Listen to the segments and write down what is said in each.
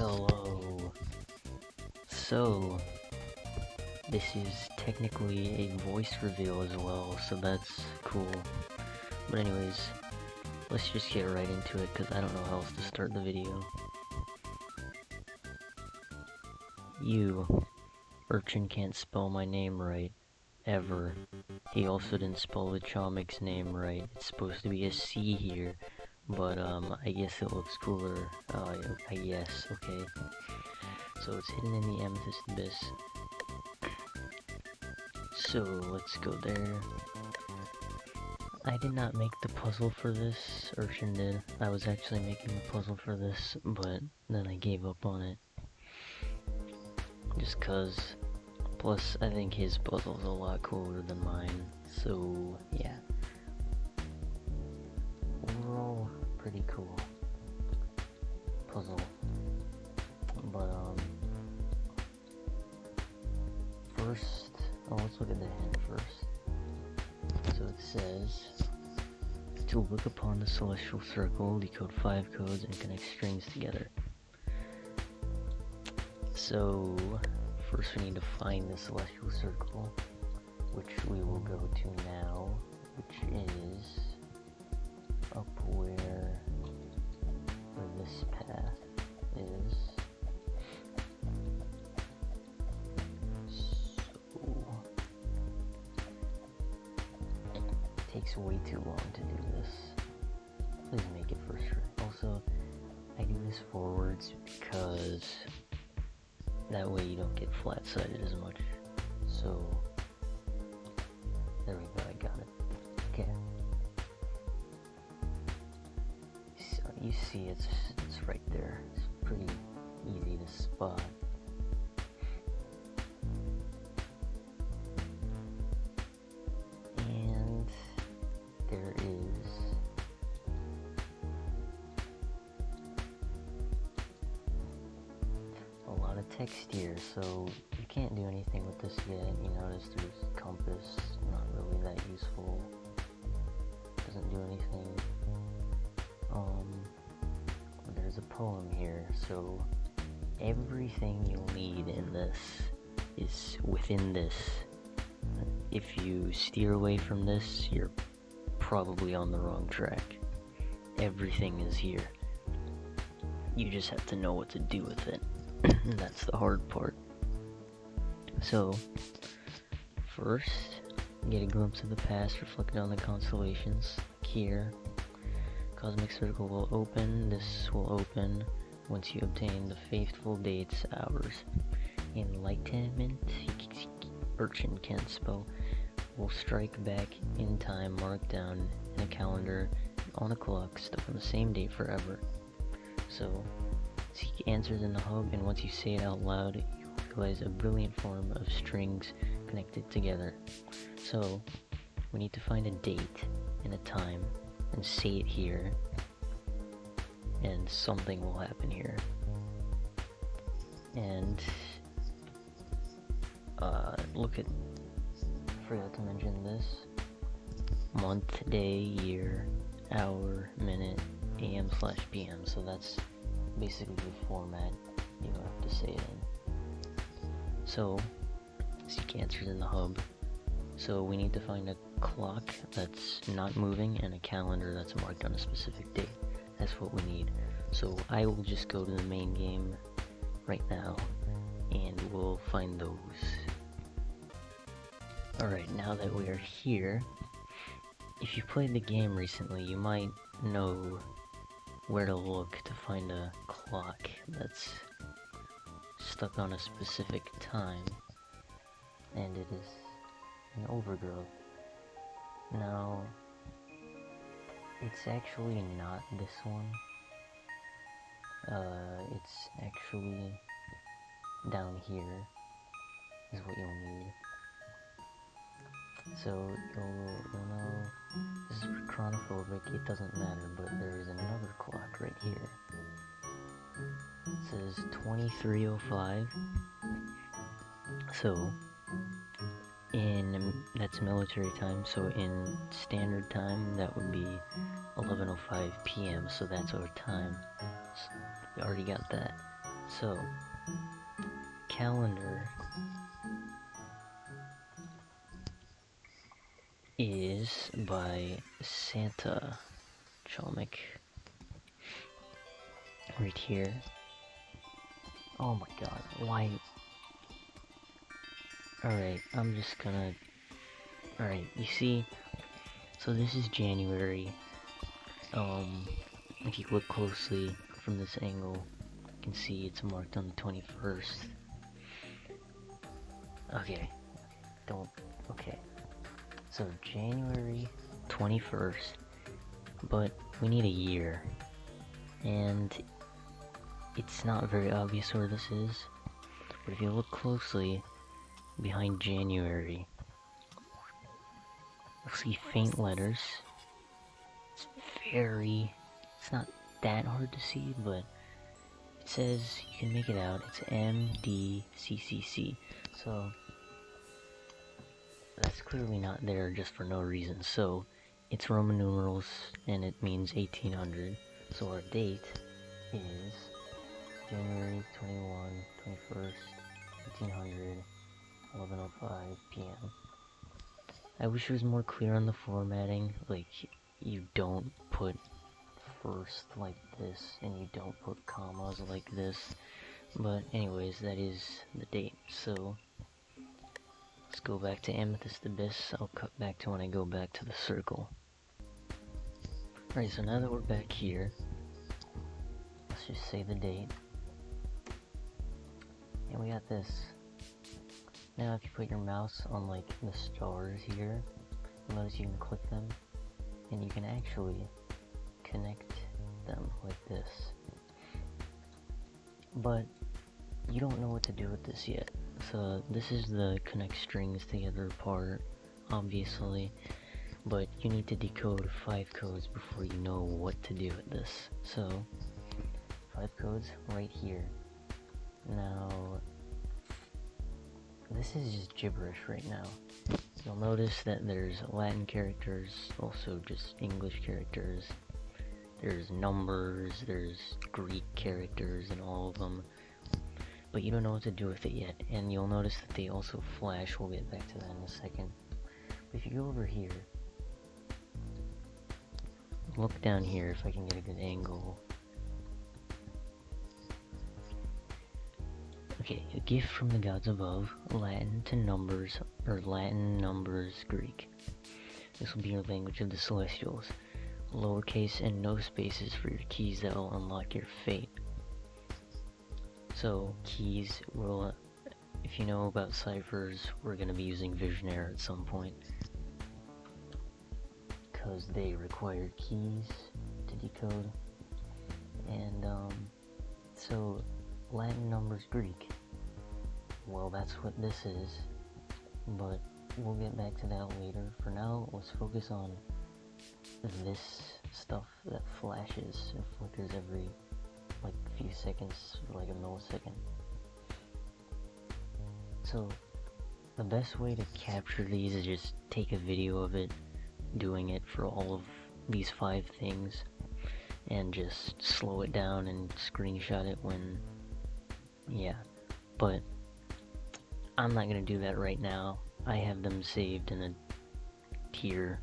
Hello. So, this is technically a voice reveal as well, so that's cool. But anyways, let's just get right into it, because I don't know how else to start the video. You, urchin can't spell my name right. Ever. He also didn't spell the Chomiks name right. It's supposed to be a C here, but I guess it looks cooler. I guess, okay. So it's hidden in the amethyst abyss. So let's go there. I did not make the puzzle for this, Urchin did. I was actually making the puzzle for this, but then I gave up on it. Just cause, plus I think his puzzle's a lot cooler than mine, so yeah. Overall, pretty cool puzzle. But first, let's look at the hint first. So it says, to look upon the celestial circle, decode 5 codes and connect strings together. So, first we need to find the celestial circle, which we will go to now, which is up where this path is. Takes way too long to do this. Please make it first try. Also, I do this forwards because that way you don't get flat-sided as much. So, there we go, I got it. Okay. So you see it's right there. It's pretty easy to spot. There is a lot of text here, so you can't do anything with this yet. You notice there's compass, not really that useful. Doesn't do anything. There's a poem here, so everything you'll need in this is within this. If you steer away from this, you're probably on the wrong track. Everything is here. You just have to know what to do with it. That's the hard part. So, first, get a glimpse of the past reflected on the constellations. Here, cosmic circle will open. This will open once you obtain the faithful dates, hours. Enlightenment, urchin can't spell, will strike back in time, marked down in a calendar on a clock, stuck on the same date forever. So, seek answers in the hub, and once you say it out loud, you realize a brilliant form of strings connected together. So, we need to find a date and a time, and say it here, and something will happen here. And, look at, forgot to mention this, month, day, year, hour, minute, AM/PM, so that's basically the format you have to say it in. So, seek answers in the hub. So we need to find a clock that's not moving and a calendar that's marked on a specific date. That's what we need. So I will just go to the main game right now and we'll find those. Alright, now that we are here, if you played the game recently, you might know where to look to find a clock that's stuck on a specific time, and it is an overgrowth. Now, it's actually not this one. It's actually down here is what you'll need. So you'll know this is chronophobic, it doesn't matter, but there is another clock right here. It says 23:05. So that's military time, so in standard time that would be 11:05 PM, so that's our time. So we already got that. So, calendar is by Santa Chomik. Right here. Oh my god, why? Alright, I'm just gonna... Alright, you see? So this is January. If you look closely from this angle, you can see it's marked on the 21st. Okay. Okay. So January 21st, but we need a year. And it's not very obvious where this is, but if you look closely behind January, you'll see faint letters. It's not that hard to see, but it says, you can make it out, it's MDCCC, so that's clearly not there just for no reason. So it's Roman numerals and it means 1800, so our date is January 21st, 1800, 11:05 p.m. I wish it was more clear on the formatting, like you don't put first like this and you don't put commas like this, but anyways, that is the date. So let's go back to Amethyst Abyss. I'll cut back to when I go back to the circle. Alright, so now that we're back here, let's just say the date. And we got this. Now if you put your mouse on like the stars here, you'll notice you can click them and you can actually connect them like this. But you don't know what to do with this yet. So this is the connect strings together part, obviously, but you need to decode 5 codes before you know what to do with this. So 5 codes right here. Now this is just gibberish right now. You'll notice that there's Latin characters, also just English characters. There's numbers, there's Greek characters and all of them. But you don't know what to do with it yet, and you'll notice that they also flash. We'll get back to that in a second. But if you go over here, look down here if I can get a good angle. Okay, a gift from the gods above, Latin to numbers, or Latin, numbers, Greek. This will be your language of the celestials. Lowercase and no spaces for your keys that will unlock your fate. So, keys will, if you know about ciphers, we're going to be using vigenere at some point, because they require keys to decode. And so Latin, numbers, Greek, well, that's what this is, but we'll get back to that later. For now, let's focus on this stuff that flashes and flickers every like few seconds, like a millisecond. So the best way to capture these is just take a video of it doing it for all of these 5 things and just slow it down and screenshot it when, yeah. But I'm not gonna do that right now. I have them saved in a tier.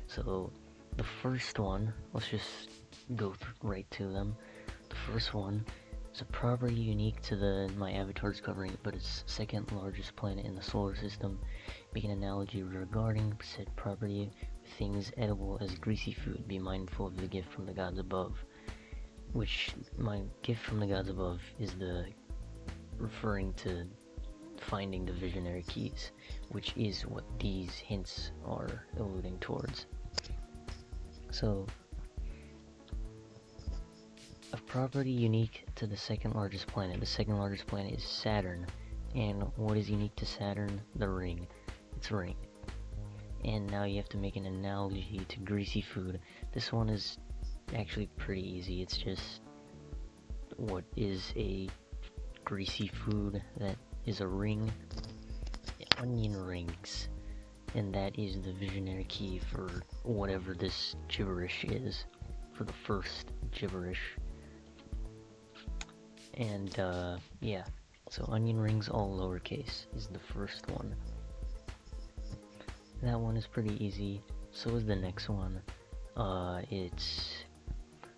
So the first one, let's just go right to them. The first one is a property unique to my avatar's covering, but it's second largest planet in the solar system. Make an analogy regarding said property with things edible as greasy food. Be mindful of the gift from the gods above. Which, my gift from the gods above is referring to finding the vigenere keys, which is what these hints are alluding towards. So, a property unique to the second largest planet. The second largest planet is Saturn. And what is unique to Saturn? The ring. It's a ring. And now you have to make an analogy to greasy food. This one is actually pretty easy. It's just, what is a greasy food that is a ring? Onion rings. And that is the vigenere key for whatever this gibberish is. For the first gibberish. And yeah, so onion rings all lowercase is the first one. That one is pretty easy. So is the next one. It's,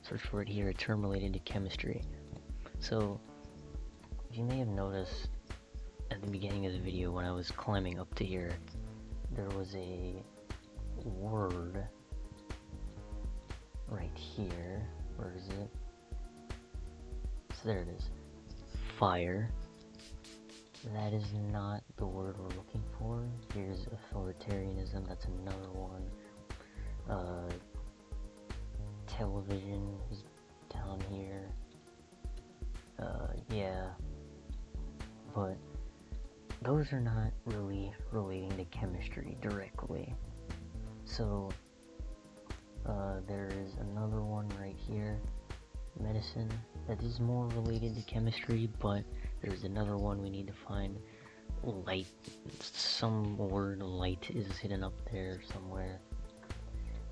search for it here, a term related to chemistry. So you may have noticed at the beginning of the video when I was climbing up to here, there was a word right here. Where is it? So there it is. Fire. That is not the word we're looking for. Here's authoritarianism, that's another one. Television is down here. Yeah. But those are not really relating to chemistry directly. So, there is another one right here. Medicine, that is more related to chemistry, but there's another one we need to find. Light, some word light is hidden up there somewhere.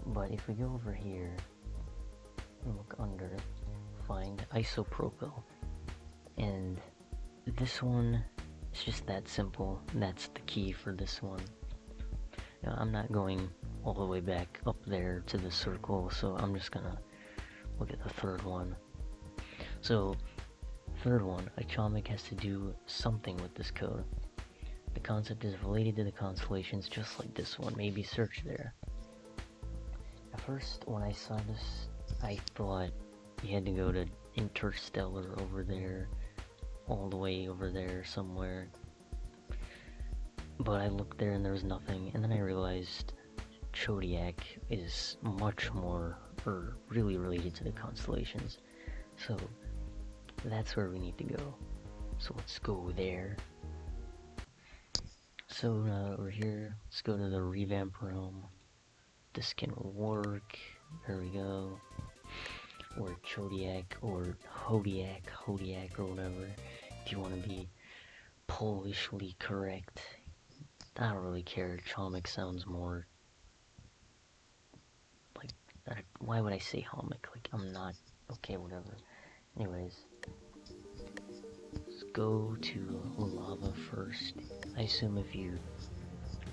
But if we go over here and look under, find isopropyl, and this one is just that simple. That's the key for this one. Now I'm not going all the way back up there to the circle, so I'm just gonna look at the third one. So, third one, a chomik has to do something with this code. The concept is related to the constellations, just like this one. Maybe search there. At first, when I saw this, I thought you had to go to interstellar over there, all the way over there somewhere. But I looked there and there was nothing, and then I realized Chodiak is much more, or really related to the constellations. So that's where we need to go. So let's go there. So we're here. Let's go to the revamp realm. This can work. There we go. Or Chodiak, or Hodiak, or whatever. If you want to be Polishly correct. I don't really care. Chomik sounds more like, why would I say homik? Like, I'm not, okay, whatever. Anyways, let's go to lava first. I assume if you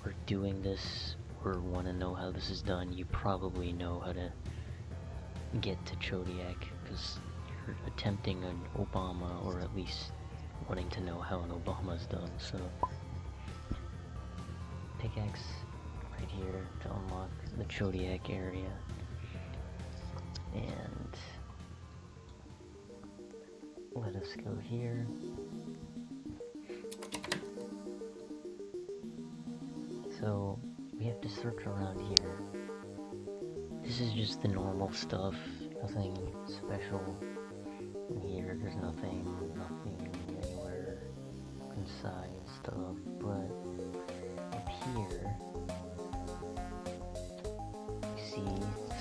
are doing this or want to know how this is done, you probably know how to get to Chodiak, because you're attempting an Obama, or at least wanting to know how an Obama is done. So pickaxe right here to unlock the Chodiak area, and let us go here. So we have to search around here. This is just the normal stuff, nothing special in here. There's nothing anywhere inside stuff, but up here you see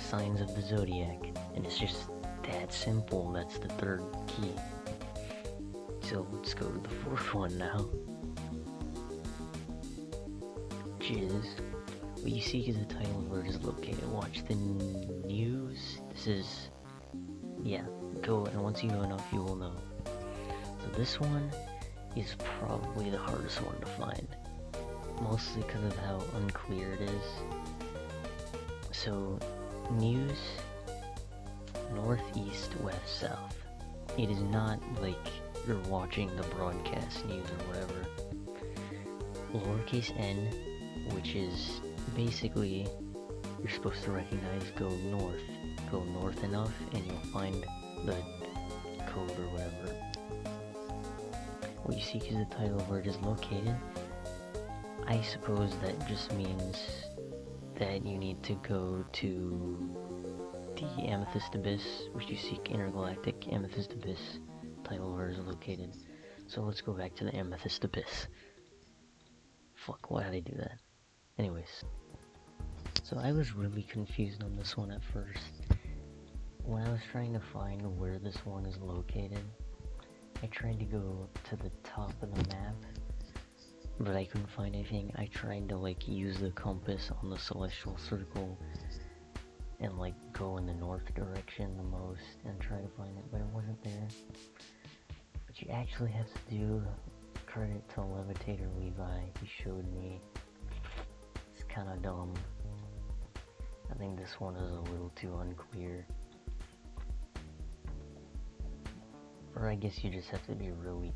signs of the zodiac, and it's just that simple. That's the third key. So let's go to the fourth one now, which is what you seek is the title of where it is located. Watch the news. This is, yeah, go, and once you know enough, you will know. So this one is probably the hardest one to find, mostly because of how unclear it is. So, news, north, east, west, south. It is not like you're watching the broadcast news or whatever. Lowercase n, which is basically, you're supposed to recognize go north. Go north enough and you'll find the code or whatever. What you seek is the title of where it is located. I suppose that just means that you need to go to the Amethyst Abyss, which you seek Intergalaktik, Amethyst Abyss, title where it is located. So let's go back to the Amethyst Abyss. Fuck, why did I do that? Anyways. So I was really confused on this one at first. When I was trying to find where this one is located, I tried to go to the top of the map, but I couldn't find anything. I tried to like use the compass on the celestial circle and like go in the north direction the most and try to find it, but it wasn't there. you actually have to do, credit to Levitator Levi, he showed me. It's kinda dumb. I think this one is a little too unclear. Or I guess you just have to be really,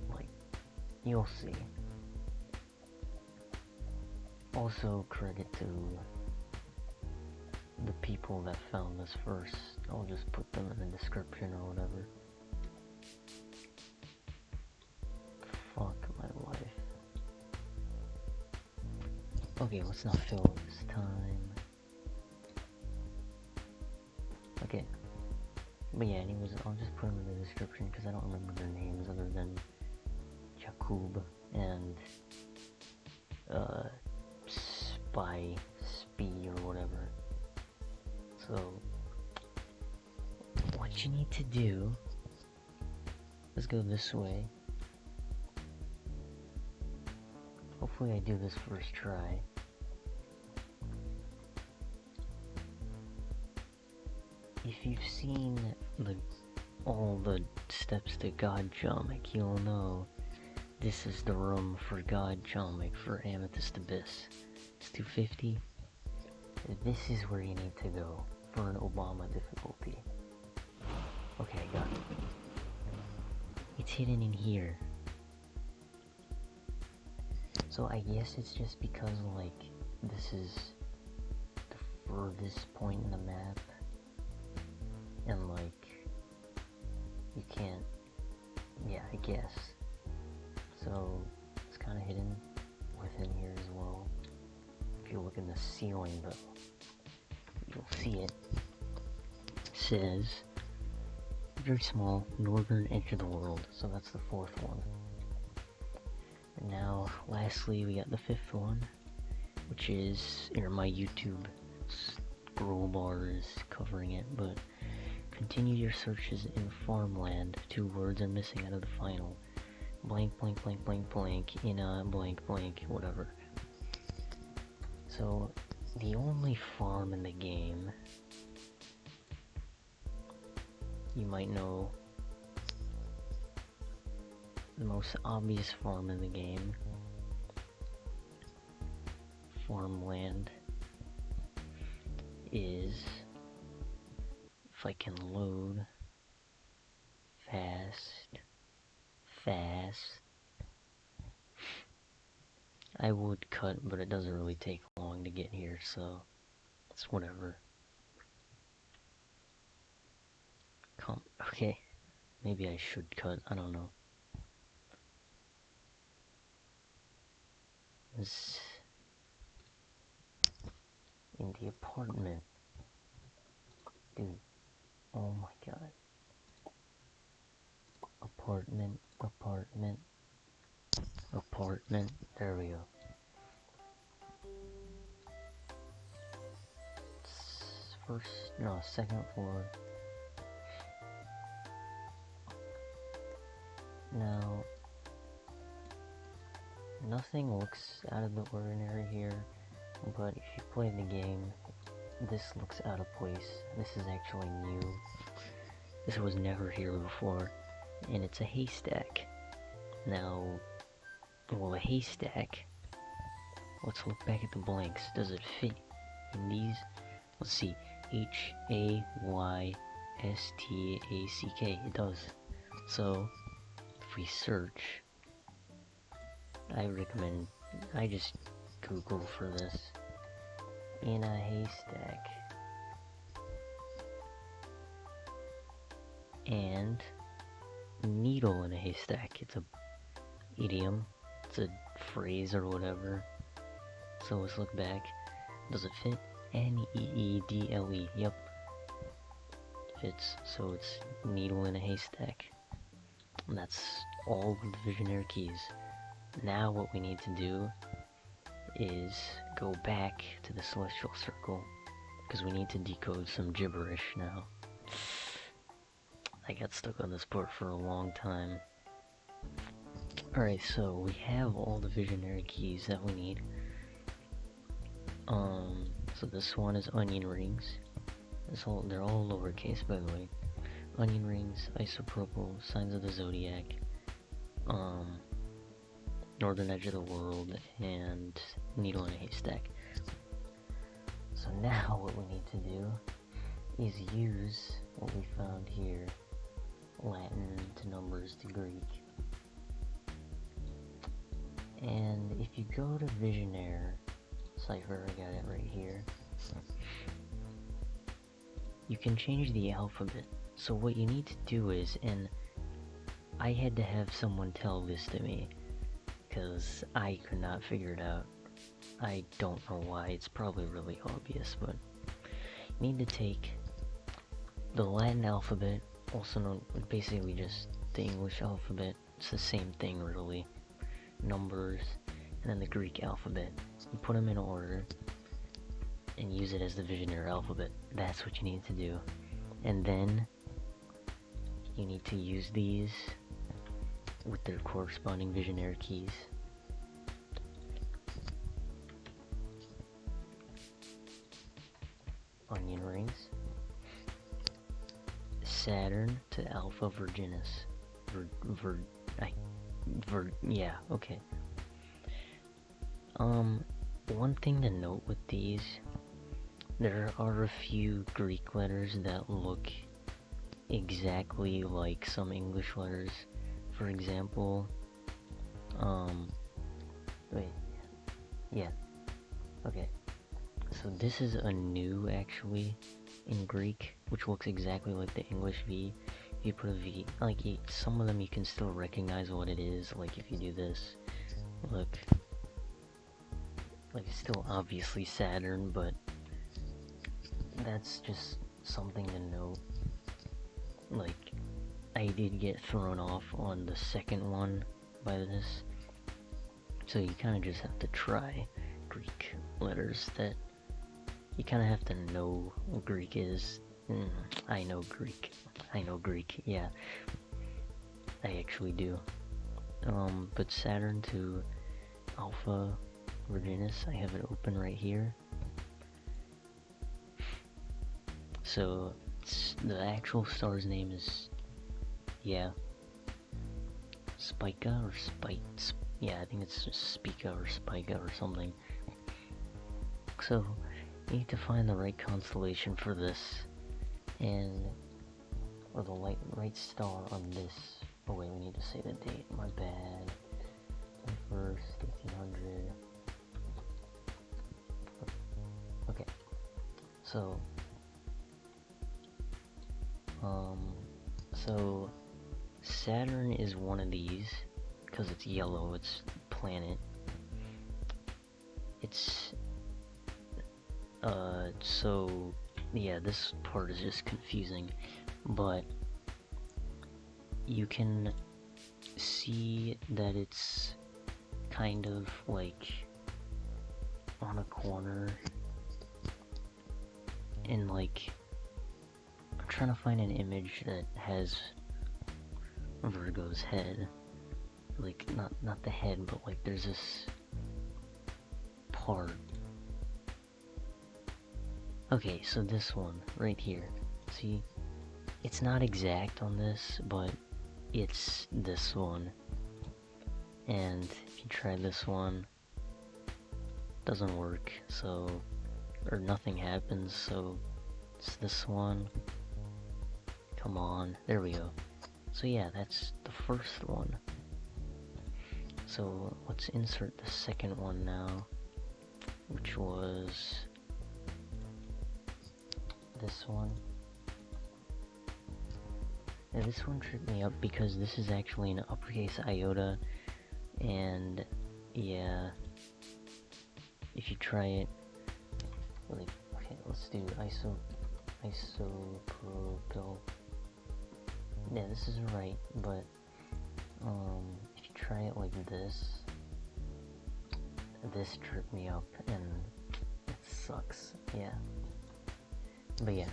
like, you'll see. Also, credit to the people that found this first. I'll just put them in the description or whatever. Fuck my life. Okay, let's not fill this time. Okay. But yeah, anyways, I'll just put them in the description because I don't remember their names other than Jakub and Spee or whatever. So what you need to do, let's go this way. Hopefully I do this first try. If you've seen all the steps to God Chomik, you'll know this is the room for God Chomik for Amethyst Abyss. It's 250. This is where you need to go for an Obama difficulty. Okay, I got it. It's hidden in here. So I guess it's just because, like, this is the furthest point in the map. And, like, you can't, yeah, I guess. So, it's kind of hidden within here as well. If you look in the ceiling, though, you'll see it. It says, very small, northern edge of the world. So that's the fourth one. And now, lastly, we got the fifth one, which is, here, my YouTube scroll bar is covering it, but continue your searches in farmland. 2 words are missing out of the final. Blank, blank, blank, blank, blank, in a blank, blank, whatever. So, the only farm in the game, you might know, the most obvious farm in the game, farmland, is, if I can load fast, I would cut, but it doesn't really take long to get here, so it's whatever. Okay, maybe I should cut, I don't know. This in the apartment. Dude, oh my god. Apartment, there we go. Second floor. Now, nothing looks out of the ordinary here, but if you play the game, this looks out of place. This is actually new. This was never here before, and it's a haystack. Now, well, a haystack, let's look back at the blanks. Does it fit in these? Let's see, Haystack, it does. So, if we search, I recommend, I just Google for this, in a haystack, and needle in a haystack. It's a idiom, it's a phrase or whatever. So let's look back. Does it fit? Needle. Yep, fits. So it's needle in a haystack. And that's all the vigenere keys. Now what we need to do is go back to the celestial circle, because we need to decode some gibberish now. I got stuck on this part for a long time. Alright, so we have all the vigenere keys that we need. So this one is onion rings. They're all lowercase, by the way. onion rings, isopropyl, signs of the zodiac, northern edge of the world, and needle in a haystack. So now what we need to do is use what we found here, Latin to numbers to Greek. And if you go to vigenere cipher, I got it right here, you can change the alphabet. So what you need to do is, and I had to have someone tell this to me, because I could not figure it out. I don't know why, it's probably really obvious, but you need to take the Latin alphabet, also known, basically just the English alphabet, it's the same thing really, numbers, and then the Greek alphabet. You put them in order, and use it as the vigenere alphabet. That's what you need to do. And then, you need to use these with their corresponding vigenere keys. Onion rings. Saturn to Alpha Virginis. Yeah, okay. One thing to note with these, there are a few Greek letters that look exactly like some English letters. For example, wait, yeah, okay. So this is a nu actually in Greek, which looks exactly like the English V. If you put a V, like some of them you can still recognize what it is. Like if you do this, look, like it's still obviously Saturn, but that's just something to note. Like, I did get thrown off on the second one by this, so you kind of just have to try Greek letters that you kind of have to know what Greek is. I know Greek, yeah, I actually do. But Saturn to Alpha Virginis, I have it open right here. So the actual star's name is, yeah, Spica or yeah, I think it's just Spica or Spica or something. So you need to find the right constellation for this, or the right star on this. Oh wait, we need to say the date, my bad. 1st, 1500. Okay, so Saturn is one of these, because it's yellow, it's planet. It's, so, yeah, this part is just confusing, but you can see that it's kind of like on a corner, and like, I'm trying to find an image that has Virgo's head, like not the head, but like there's this part. Okay, so this one right here, see, it's not exact on this, but it's this one. And if you try this one, doesn't work, so, or nothing happens, so it's this one. Come on, there we go. So yeah, that's the first one. So let's insert the second one now, which was this one. Now this one tripped me up because this is actually an uppercase iota, and yeah, if you try it, like, okay, let's do isopropyl. Yeah, this is right, but if you try it like this tripped me up, and it sucks. Yeah, but yeah.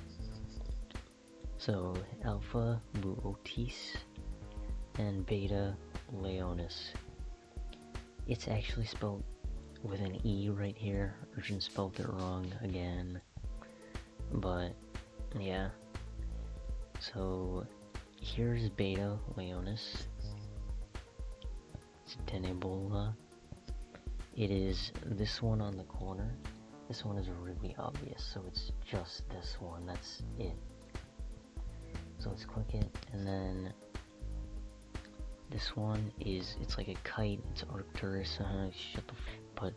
So Alpha Luotis and Beta Leonis. It's actually spelled with an E right here. Urchin spelled it wrong again. But yeah. So here's Beta Leonis. It's Tenebola. It is this one on the corner. This one is really obvious, so it's just this one. That's it. So let's click it, and then this one is, it's like a kite. It's Arcturus. Shut the but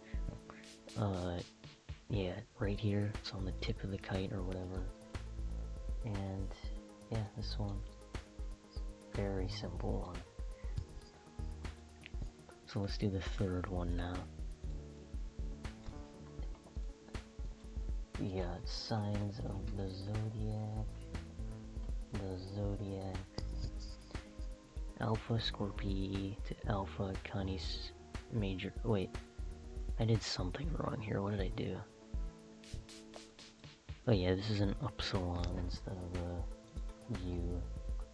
yeah, right here. It's on the tip of the kite or whatever. And yeah, this one. Very simple one. So let's do the third one now. We got signs of the zodiac. Alpha Scorpii to Alpha Canis Major. Wait, I did something wrong here. What did I do? Oh yeah, this is an upsilon instead of a U.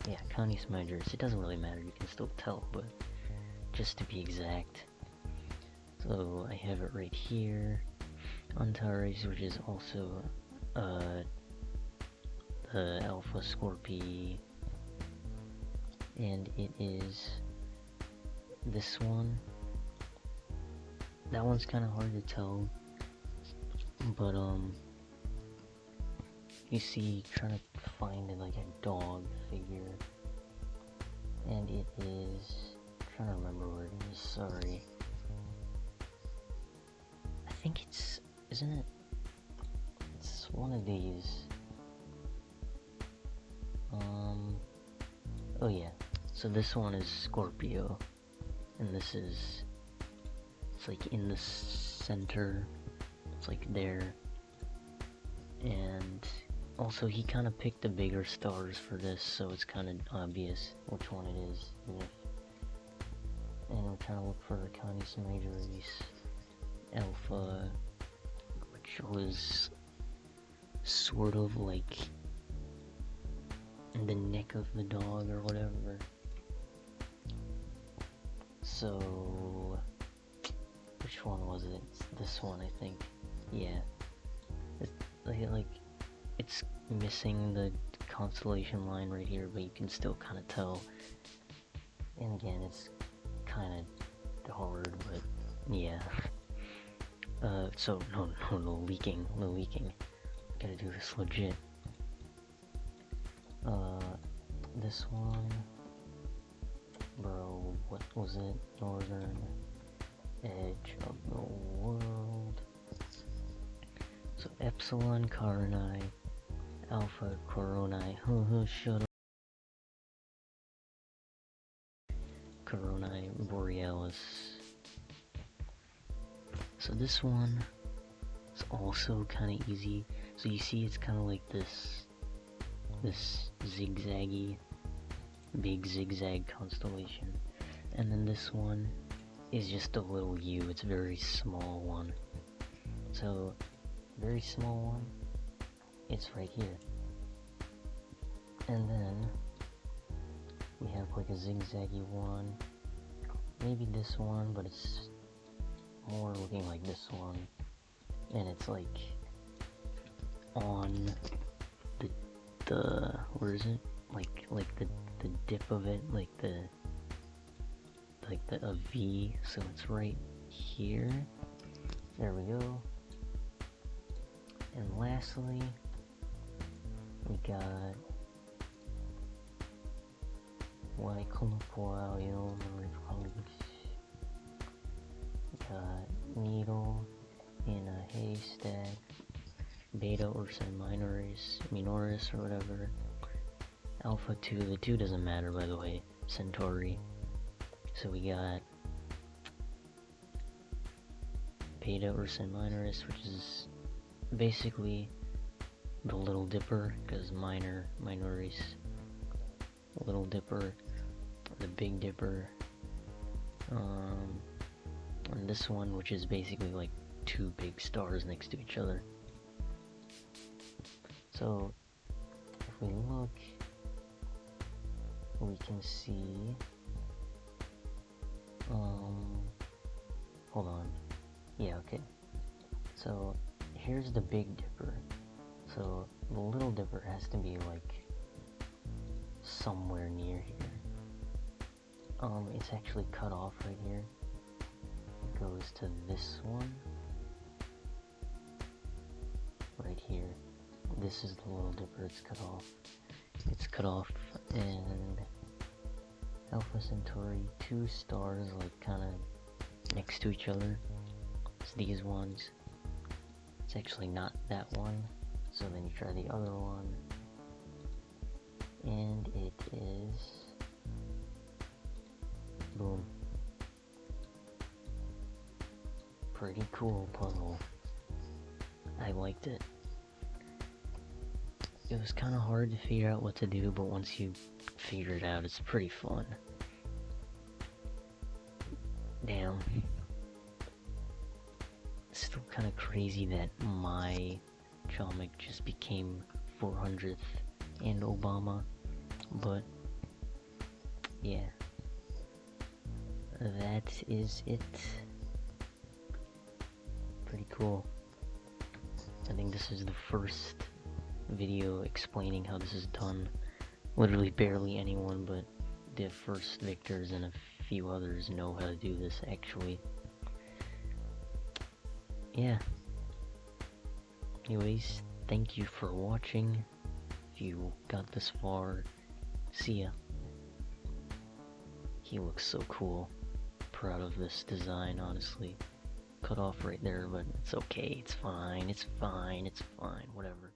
Yeah, Canis Majoris. It doesn't really matter. You can still tell, but just to be exact. So I have it right here. Antares, which is also the Alpha Scorpii, and it is this one. That one's kind of hard to tell, but you see, trying to find like a dog figure, and it is, I'm trying to remember where it is. Sorry, I think it's, isn't it? It's one of these. Oh yeah, so this one is Scorpio, and this is, it's like in the center, it's like there, and also he kind of picked the bigger stars for this, so it's kind of obvious which one it is, and we're trying to look for Canis Majoris Alpha, which was sort of like the neck of the dog or whatever. So which one was it? It's this one, I think. Yeah, it's like it's missing the constellation line right here, but you can still kind of tell. And again, it's kind of hard, but yeah. So no leaking. Gotta do this legit. This one, bro, what was it? Northern edge of the world. So Epsilon Carinae, Alpha Coronae, shut up. Coronae Borealis. So this one is also kind of easy. So you see, it's kind of like this zigzaggy, big zigzag constellation, and then this one is just a little U. It's a very small one. So very small one, it's right here, and then we have like a zigzaggy one, maybe this one, but it's more looking like this one, and it's like on the where is it? Like the dip of it, like the a V, so it's right here. There we go. And lastly, we got we got needle in a haystack, Beta Urchin minoris or whatever, Alpha 2, the 2 doesn't matter, by the way, Centauri. So we got Beta Urchin minoris, which is basically the Little Dipper, because minoris, Little Dipper, the Big Dipper, and this one, which is basically like two big stars next to each other. So if we look, we can see, hold on, yeah, okay, so here's the Big Dipper, so the Little Dipper has to be like somewhere near here. It's actually cut off right here. It goes to this one. Right here. This is the Little Dipper, it's cut off. It's cut off, and Alpha Centauri, 2 stars, like, kinda next to each other. It's these ones. It's actually not that one. So then you try the other one. And it is... boom. Pretty cool puzzle. I liked it. It was kind of hard to figure out what to do, but once you figure it out, it's pretty fun. Damn. It's still kind of crazy that my chomik just became 400th and Obama, but yeah, that is it. Pretty cool. I think this is the first video explaining how this is done. Literally barely anyone but the first victors and a few others know how to do this actually. Yeah. Anyways, thank you for watching. If you got this far, see ya. He looks so cool. Proud of this design, honestly. Cut off right there, but it's okay, it's fine, whatever.